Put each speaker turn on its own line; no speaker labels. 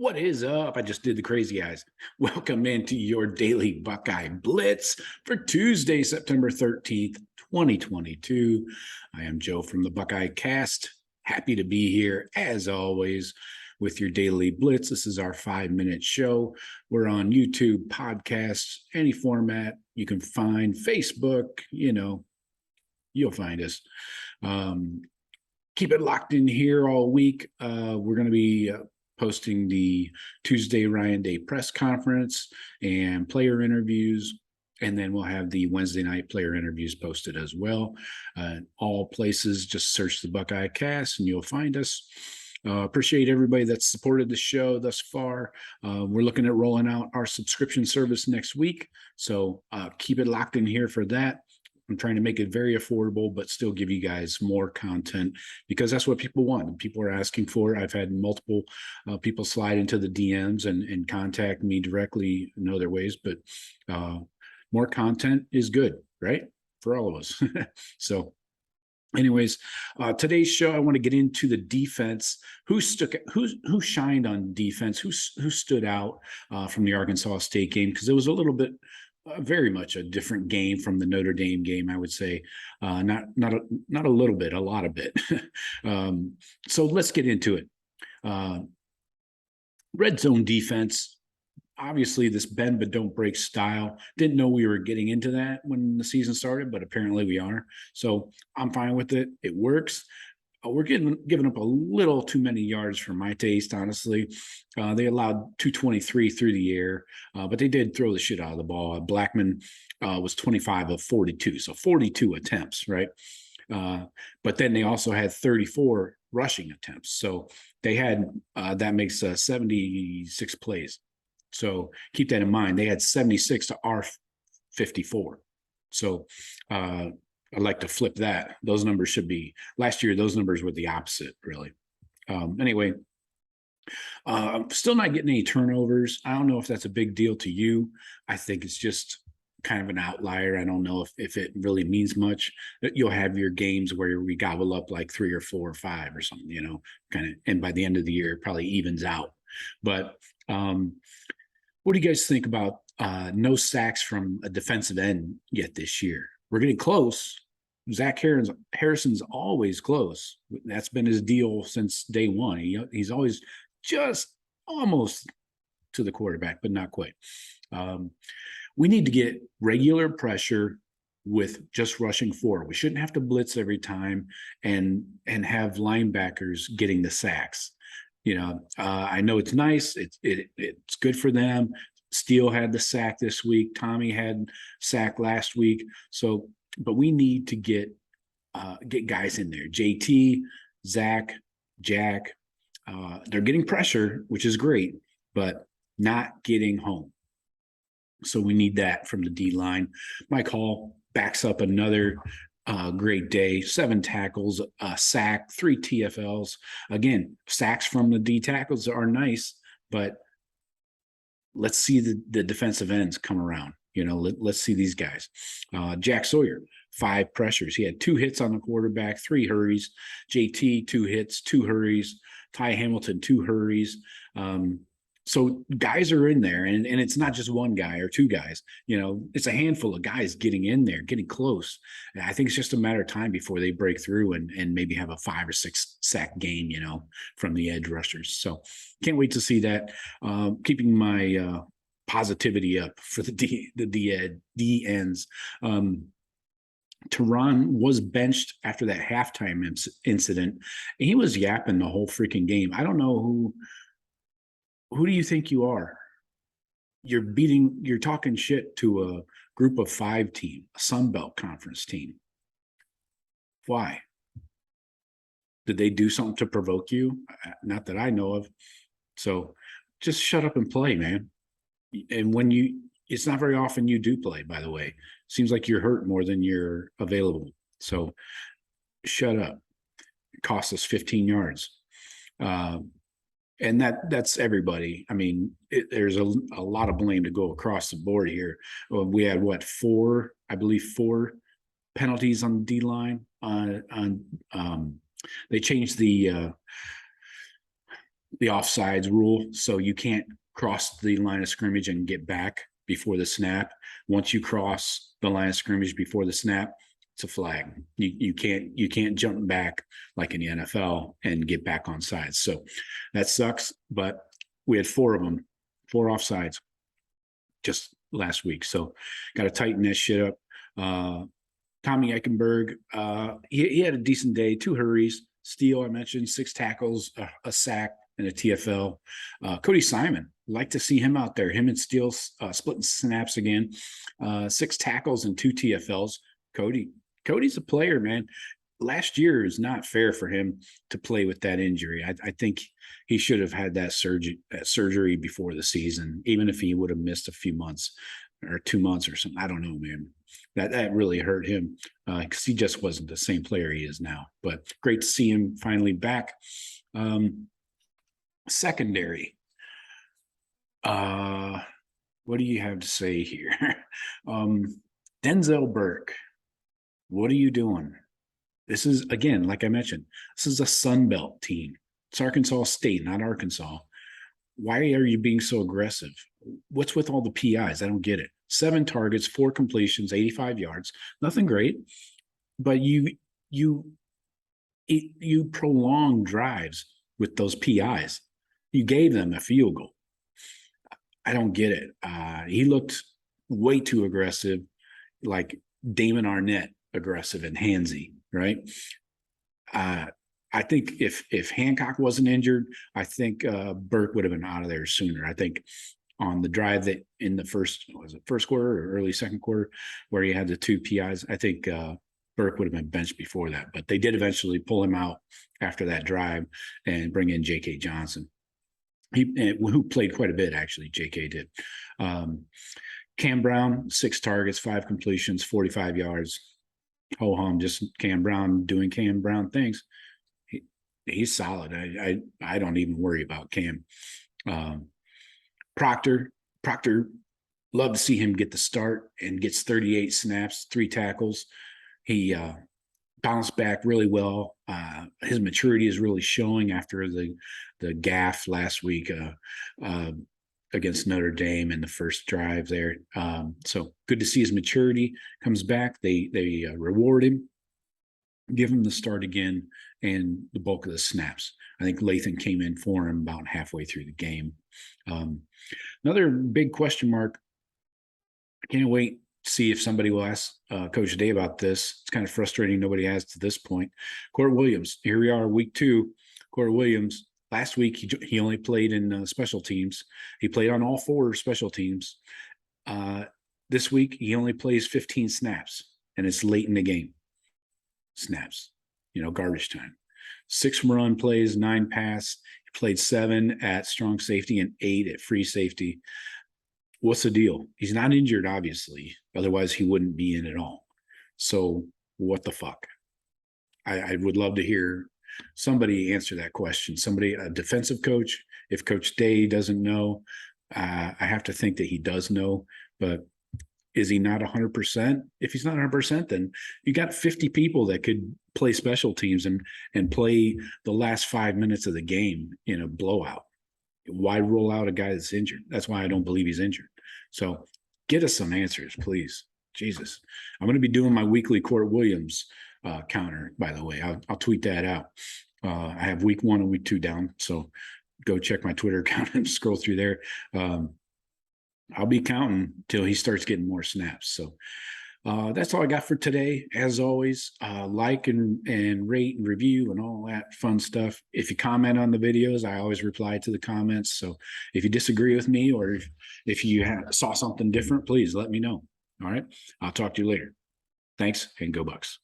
What is up? I just did the crazy eyes. Welcome into your daily Buckeye Blitz for Tuesday, September 13th, 2022. I am Joe from the Buckeye Cast. Happy to be here, as always, with your daily Blitz. This is our 5-minute show. We're on YouTube, podcasts, any format you can find, Facebook, you'll find us. Keep it locked in here all week. We're going to be posting the Tuesday Ryan Day press conference and player interviews. And then we'll have the Wednesday night player interviews posted as well. All places, just search the Buckeye Cast and you'll find us. Appreciate everybody that's supported the show thus far. We're looking at rolling out our subscription service next week. So keep it locked in here for that. I'm trying to make it very affordable, but still give you guys more content because that's what people want and people are asking for. I've had multiple people slide into the DMs and contact me directly in other ways, but more content is good, right? For all of us. So anyways, today's show, I want to get into the defense. Who shined on defense? Who stood out from the Arkansas State game? Because it was a little bit very much a different game from the Notre Dame game, I would say. Not a little bit, a lot of it. So let's get into it. Red zone defense, obviously this bend but don't break style. Didn't know we were getting into that when the season started, but apparently we are. So I'm fine with it. It works. We're giving up a little too many yards for my taste, honestly. They allowed 223 through the air, but they did throw the shit out of the ball. Blackman was 25 of 42, so 42 attempts, right? But then they also had 34 rushing attempts. So they had, that makes 76 plays. So keep that in mind. They had 76 to our 54. So I'd like to flip that. Those numbers should be, last year, those numbers were the opposite, really. Anyway, I'm still not getting any turnovers. I don't know if that's a big deal to you. I think it's just kind of an outlier. I don't know if it really means much. You'll have your games where we gobble up like 3 or 4 or 5 or something, kind of, and by the end of the year, it probably evens out. But what do you guys think about no sacks from a defensive end yet this year? We're getting close. Zach Harrison's always close. That's been his deal since day one. He's always just almost to the quarterback, but not quite. We need to get regular pressure with just rushing forward. We shouldn't have to blitz every time and have linebackers getting the sacks. I know it's nice. It's good for them. Steele had the sack this week. Tommy had sack last week. So, but we need to get guys in there. JT, Zach, Jack. They're getting pressure, which is great, but not getting home. So we need that from the D line. Mike Hall backs up another great day. 7 tackles, a sack, 3 TFLs. Again, sacks from the D tackles are nice, but let's see the defensive ends come around. Let's see these guys. Jack Sawyer, 5 pressures. He had 2 hits on the quarterback, 3 hurries. JT, 2 hits, 2 hurries. Ty Hamilton, 2 hurries. So guys are in there, and it's not just one guy or 2 guys. It's a handful of guys getting in there, getting close. And I think it's just a matter of time before they break through and maybe have a 5 or 6 sack game, from the edge rushers. So can't wait to see that. Keeping my positivity up for the D ends. Teron was benched after that halftime incident, and he was yapping the whole freaking game. I don't know who do you think you are? You're talking shit to a group of 5 team, a Sun Belt Conference team. Why? Did they do something to provoke you? Not that I know of. So just shut up and play, man. And it's not very often you do play, by the way. Seems like you're hurt more than you're available. So shut up. It cost us 15 yards. And that's everybody. I mean, there's a lot of blame to go across the board here. We had 4 penalties on the D line. They changed the the offsides rule. So you can't cross the line of scrimmage and get back before the snap. Once you cross the line of scrimmage before the snap, it's a flag. You can't jump back like in the NFL and get back on sides. So that sucks. But we had 4 of them, 4 offsides just last week. So got to tighten that shit up. Tommy Eichenberg, he had a decent day, 2 hurries, steal, I mentioned, 6 tackles, a sack, and a TFL. Cody Simon, like to see him out there. Him and Steele splitting snaps again. 6 tackles and 2 TFLs. Cody's a player, man. Last year is not fair for him to play with that injury. I think he should have had that surgery before the season, even if he would have missed a few months or 2 months or something. I don't know, man. That really hurt him because he just wasn't the same player he is now. But great to see him finally back. Secondary. What do you have to say here? Denzel Burke, what are you doing? This is, again, like I mentioned, this is a Sun Belt team. It's Arkansas State, not Arkansas. Why are you being so aggressive? What's with all the PIs? I don't get it. 7 targets, 4 completions, 85 yards. Nothing great, but you prolonged drives with those PIs. You gave them a field goal. I don't get it. He looked way too aggressive, like Damon Arnett aggressive and handsy, right? I think if Hancock wasn't injured, I think Burke would have been out of there sooner. I think on the drive that in the first quarter or early second quarter where he had the 2 PIs, I think Burke would have been benched before that. But they did eventually pull him out after that drive and bring in J.K. Johnson. Who played quite a bit, actually. J.K. did. Cam Brown, 6 targets, 5 completions, 45 yards. Ho-hum, just Cam Brown doing Cam Brown things. He's solid. I don't even worry about Cam. Proctor, love to see him get the start and gets 38 snaps, 3 tackles. He bounced back really well. His maturity is really showing after the gaffe last week against Notre Dame in the first drive there. So good to see his maturity comes back. They reward him, give him the start again, and the bulk of the snaps. I think Lathan came in for him about halfway through the game. Another big question mark. I can't wait to see if somebody will ask Coach Day about this. It's kind of frustrating nobody has to this point. Court Williams, here we are, week 2. Court Williams, last week he only played in special teams. He played on all 4 special teams. This week he only plays 15 snaps, and it's late in the game. Snaps, garbage time. 6 run plays, 9 pass. He played 7 at strong safety and 8 at free safety. What's the deal? He's not injured, obviously. Otherwise, he wouldn't be in at all. So what the fuck? I would love to hear somebody answer that question. Somebody, a defensive coach. If Coach Day doesn't know, I have to think that he does know. But is he not 100%? If he's not 100%, then you got 50 people that could play special teams and play the last 5 minutes of the game in a blowout. Why roll out a guy that's injured? That's why I don't believe he's injured. So get us some answers, please. Jesus. I'm going to be doing my weekly Court Williams counter, by the way. I'll tweet that out. I have week 1 and week 2 down. So go check my Twitter account and scroll through there. I'll be counting till he starts getting more snaps. So that's all I got for today. As always, like and rate and review and all that fun stuff. If you comment on the videos, I always reply to the comments. So if you disagree with me or if you saw something different, please let me know. All right. I'll talk to you later. Thanks and go Bucks.